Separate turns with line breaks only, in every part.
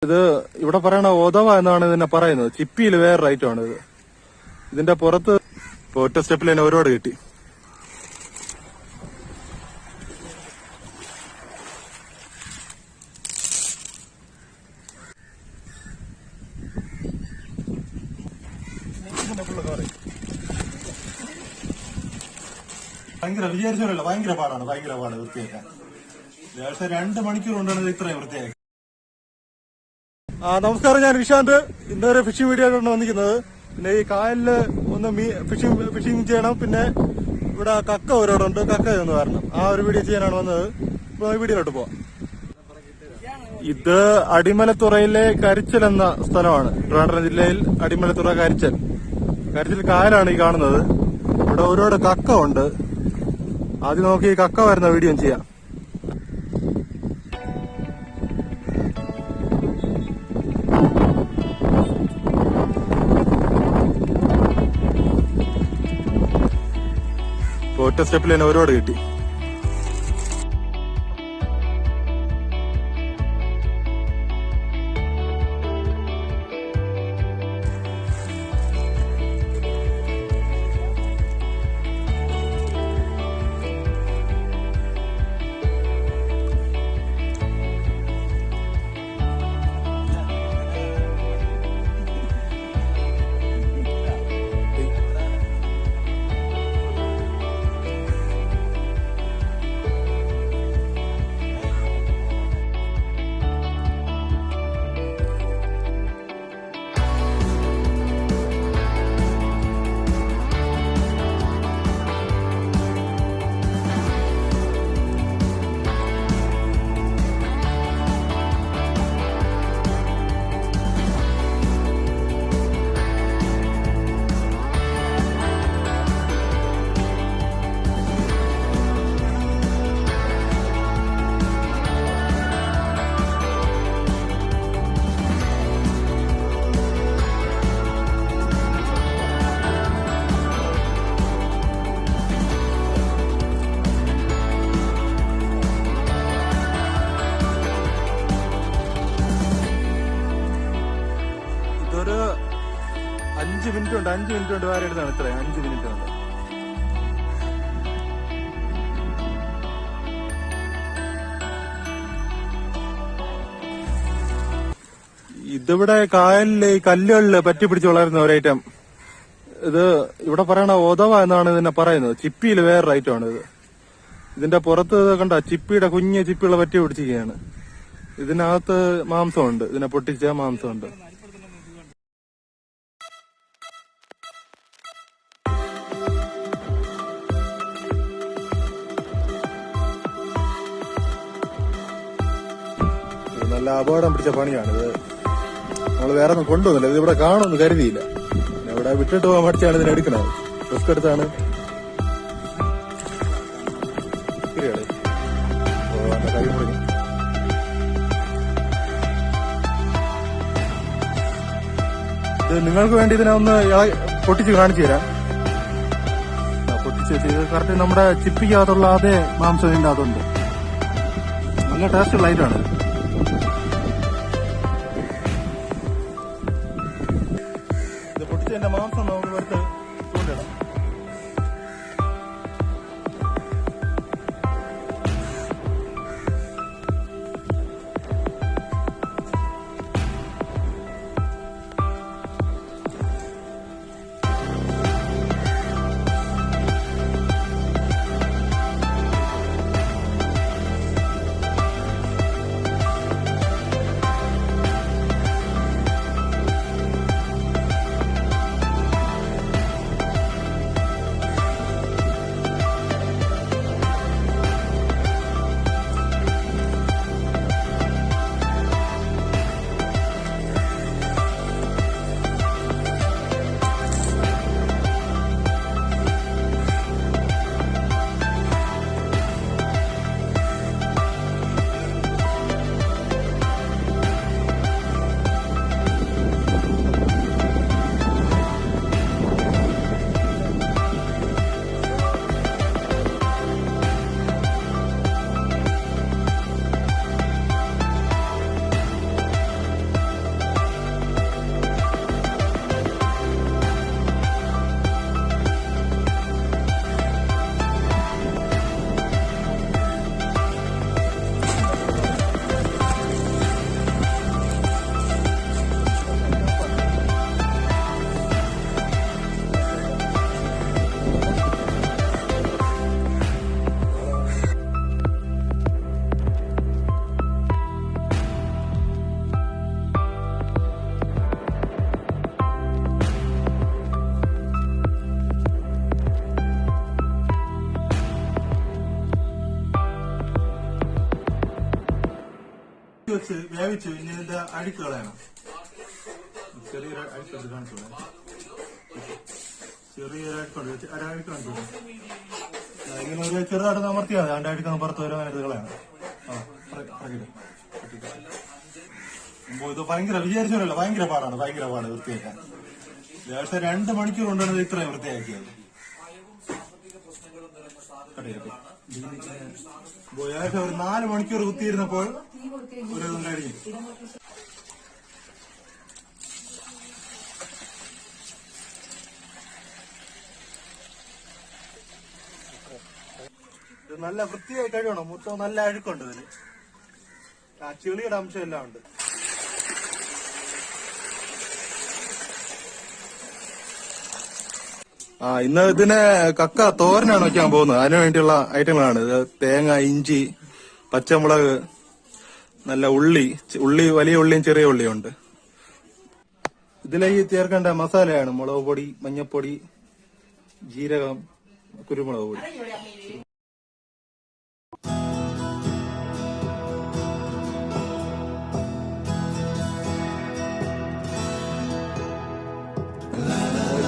ഇത് ഇവിടെ പറയണ ഓതവ എന്നാണ് ഇതിനെ പറയുന്നത്. ചിപ്പിയിൽ വേറെ ഐറ്റമാണ് ഇത്. ഇതിന്റെ പുറത്ത് ഇപ്പൊ ഒറ്റ സ്റ്റെപ്പിൽ തന്നെ ഒരുപാട് കിട്ടി. വിചാരിച്ചോളൂ, ഭയങ്കര പാടാണ് വൃത്തിയാക്കാൻ. 2 മണിക്കൂർ കൊണ്ടാണ് ഇത്രയും വൃത്തിയാക്കി. നമസ്കാരം, ഞാൻ വിശാന്ത്. ഇന്നൊരു ഫിഷിംഗ് വീഡിയോ ആണ് വന്നിരിക്കുന്നത്. പിന്നെ ഈ കായലില് ഒന്ന് ഫിഷിംഗ് ചെയ്യണം. പിന്നെ ഇവിടെ കക്ക ഓരോടുണ്ട്, കക്ക എന്ന് വരണം. ആ ഒരു വീഡിയോ ചെയ്യാനാണ് വന്നത്. ഇപ്പൊ വീഡിയോയിലോട്ട് പോവാം. ഇത് അടിമലത്തുറയിലെ കരിച്ചൽ എന്ന സ്ഥലമാണ്. ട്രിവാൻഡ്രം ജില്ലയിൽ അടിമലത്തുറ കരിച്ചൽ കായലാണ് ഈ കാണുന്നത്. ഇവിടെ ഒരുപാട് കക്ക ഉണ്ട്. ആദ്യം നമുക്ക് ഈ കക്ക വരുന്ന വീഡിയോ ചെയ്യാം. ഒറ്റ സ്റ്റെപ്പിൽ തന്നെ ഒരുപാട് കിട്ടി. ഒരു 5 മിനിറ്റ് കൊണ്ട് വേറെ എടുത്താണ്. ഇത്രയും 5 മിനിറ്റ് കൊണ്ട്. ഇതിവിടെ കായലില് ഈ കല്ലുകളില് പറ്റി പിടിച്ച് വളരുന്ന ഒരു ഐറ്റം. ഇത് ഇവിടെ പറയണ ഓതവ എന്നാണ് ഇതിനെ പറയുന്നത്. ചിപ്പിയിൽ വേറെ ഐറ്റമാണ് ഇത്. ഇതിന്റെ പുറത്ത് കണ്ട ചിപ്പിയുടെ കുഞ്ഞ് ചിപ്പികൾ പറ്റി പിടിച്ചിരിക്കുകയാണ്. ഇതിനകത്ത് മാംസമുണ്ട്. ഇതിനെ പൊട്ടിച്ച മാംസമുണ്ട്. നല്ല അപകടം പിടിച്ച പണിയാണിത്. നമ്മൾ വേറെ ഒന്നും കൊണ്ടുവന്നില്ല. ഇത് ഇവിടെ കാണുമെന്ന് കരുതിയില്ല. ഇവിടെ വിട്ടിട്ട് പോകാൻ മടിച്ചാണ് ഇതിനെ എടുക്കുന്നത്. റിസ്ക് എടുത്താണ്. കൈ മുറിഞ്ഞു. ഇത് നിങ്ങൾക്ക് വേണ്ടി ഇതിനെ ഒന്ന് പൊട്ടിച്ച് കാണിച്ചു തരാം. പൊട്ടിച്ച് വെച്ച് കറക്റ്റ് നമ്മുടെ ചിപ്പിക്കകത്തുള്ള അതേ മാംസം ഇതിന്റെ അതുണ്ട്. നല്ല ടേസ്റ്റുള്ള ഐറ്റമാണ്. ഇത് പൊട്ടിച്ചതിന്റെ മാംസം നമുക്ക് എടുത്ത് കൊണ്ടിടാം. വെച്ച് വേവിച്ചു. ഇനി ഇതിന്റെ അഴുക്ക് കളയണം. ചെറിയൊരു അഴുക്കുണ്ട്, കാണിച്ചോളെ. ചെറിയൊരു അഴുക്കുണ്ട്, അഴുക്ക് കാണിച്ചോളെ. ഇങ്ങനെ ഒരു ചെറുതായിട്ട് അമർത്തിയാൽ മതി. അതിന്റെ അഴുക്കങ്ങ് പുറത്ത് വരും. അങ്ങനെ ഇത് കളയണം. ഇത് ഭയങ്കര വിചാരിച്ചോളല്ലോ, ഭയങ്കര പാടാണ്, ഭയങ്കര പാട് വൃത്തിയാക്കാൻ. ഏകദേശം 2 മണിക്കൂർ കൊണ്ടാണ് ഇത്രയും വൃത്തിയാക്കിയത്. ഏകദേശം ഒരു 4 മണിക്കൂർ കുത്തിയിരുന്നപ്പോൾ ഒരു ഇതും കഴിഞ്ഞു. ഇത് നല്ല വൃത്തിയായി കഴിയണം. മൊത്തം നല്ല അഴുക്കുണ്ട് ഇതില്. ആ ചെളിയുടെ അംശം എല്ലാം ഉണ്ട്. ഇന്ന് ഇതിനെ കക്ക തോരനാണ് വെക്കാൻ പോകുന്നത്. അതിനു വേണ്ടിയുള്ള ഐറ്റങ്ങളാണ് ഇത്. തേങ്ങ, ഇഞ്ചി, പച്ചമുളക്, നല്ല ഉള്ളി, വലിയ ഉള്ളിയും ചെറിയ ഉള്ളിയും ഉണ്ട്. ഇതിലേക്ക് ചേർക്കേണ്ട മസാലയാണ് മുളക് പൊടി, മഞ്ഞൾപ്പൊടി, ജീരകം, കുരുമുളക് പൊടി.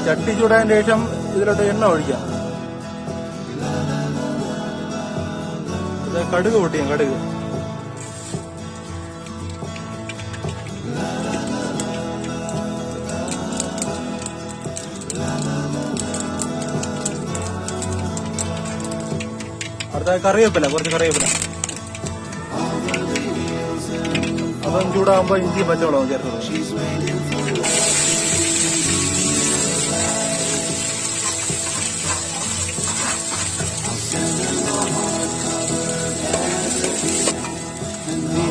ചട്ടി ചൂടാൻ ശേഷം ഇതിലോട്ട് എണ്ണ ഒഴിക്കാം. കടുക് പൊട്ടിക്കാം. കടുക് അടുത്ത കറിവേപ്പില, കുറച്ച് കറിവേപ്പില. അപ്പം ചൂടാകുമ്പോ ഇഞ്ചി പച്ചമുളകും ചേർത്ത്.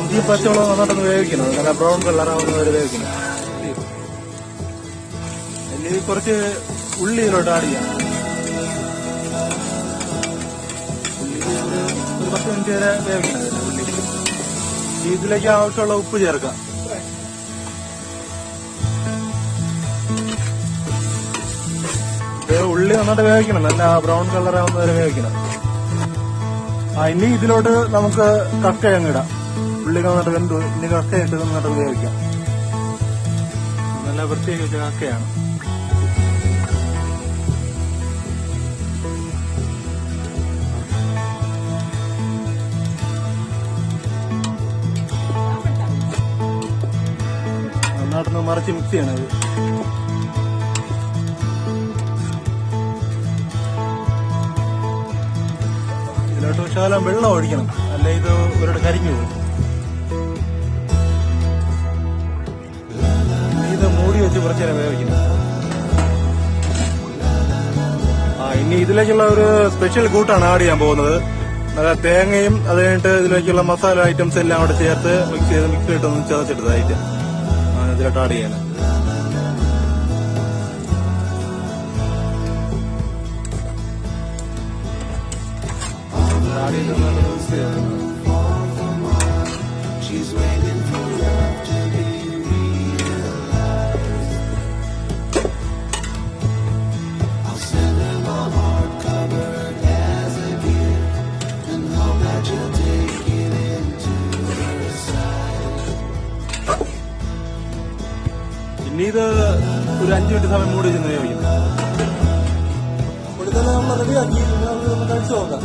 ഇഞ്ചി പച്ചമുളക് നന്നായിട്ടൊന്ന് വേവിക്കണം. നല്ല ബ്രൗൺ കളറാവുന്ന വരെ വേവിക്കണം. ഇനി കുറച്ച് ഉള്ളി ഇതിലോട്ട് ആഡ് ചെയ്യാം. ഒരു 10 മിനിറ്റ് വരെ വേവിക്കണം ഉള്ളി. ഇതിലേക്ക് ആവശ്യമുള്ള ഉപ്പ് ചേർക്കാം. ഉള്ളി നന്നായിട്ട് വേവിക്കണം. നല്ല ബ്രൗൺ കളറാവുന്ന വരെ വേവിക്കണം. ഇനി ഇതിലോട്ട് നമുക്ക് കക്ക അങ്ങിടാം. ഉള്ളി നന്നായിട്ട് വെന്തു. ഇനി കക്കയിട്ട് നന്നായിട്ട് വേവിക്കാം. നല്ല വൃത്തിയാക്കി വെച്ച കക്കയാണ്. നന്നായിട്ടൊന്ന് മറിച്ച് മിക്സ് ചെയ്യണത്. ഇതിലോട്ട് ശകലം വെള്ളം ഒഴിക്കണം. അല്ല ഇത് ഒരിടത്ത് കരിഞ്ഞു പോകും. ഇത് മൂടി വെച്ച് കുറച്ചു നേരം വേവിക്കണം. ഇനി ഇതിലേക്കുള്ള ഒരു സ്പെഷ്യൽ കൂട്ടാണ് ആഡ് ചെയ്യാൻ പോകുന്നത്. നല്ല തേങ്ങയും അത് കഴിഞ്ഞിട്ട് ഇതിലേക്കുള്ള മസാല ഐറ്റംസ് എല്ലാം കൂടെ ചേർത്ത് മിക്സ് ചെയ്തിട്ടൊന്ന് ചതച്ചെടുത്തായിട്ട് ഇതിലോട്ട് ആഡ് ചെയ്യാൻ. ഇനി ഇത് ഒരു 5 മിനിറ്റ് സമയം മൂടി ചെന്ന് വേവിക്കും. ഇതെല്ലാം നമ്മൾ റെഡിയാക്കി ഒന്ന് കഴിച്ചു നോക്കാം.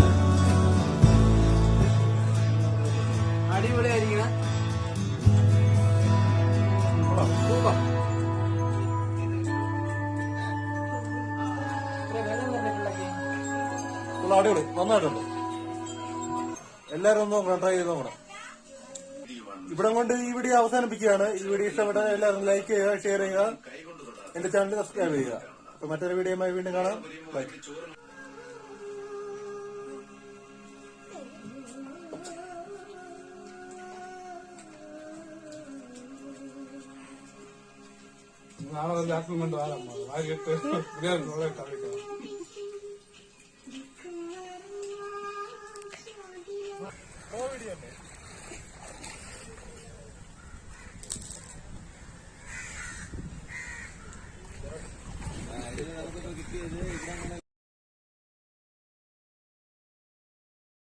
അടിപൊളിയായിരിക്കണം.
അടിപൊളി, നന്നായിട്ടുണ്ട്. എല്ലാവരും ഒന്ന് ട്രൈ ചെയ്ത് നോക്കണം. ഇവിടെ കൊണ്ട് ഈ വീഡിയോ അവസാനിപ്പിക്കുകയാണ്. ഈ വീഡിയോ ഇഷ്ടപ്പെട്ടാൽ എല്ലാവരും ലൈക്ക് ചെയ്യുക, ഷെയർ ചെയ്യുക, എന്റെ ചാനൽ സബ്സ്ക്രൈബ് ചെയ്യുക. അപ്പൊ മറ്റൊരു വീഡിയോയുമായി വീണ്ടും കാണാം. ബൈ.
നാളെ കൊണ്ട് വാരാം.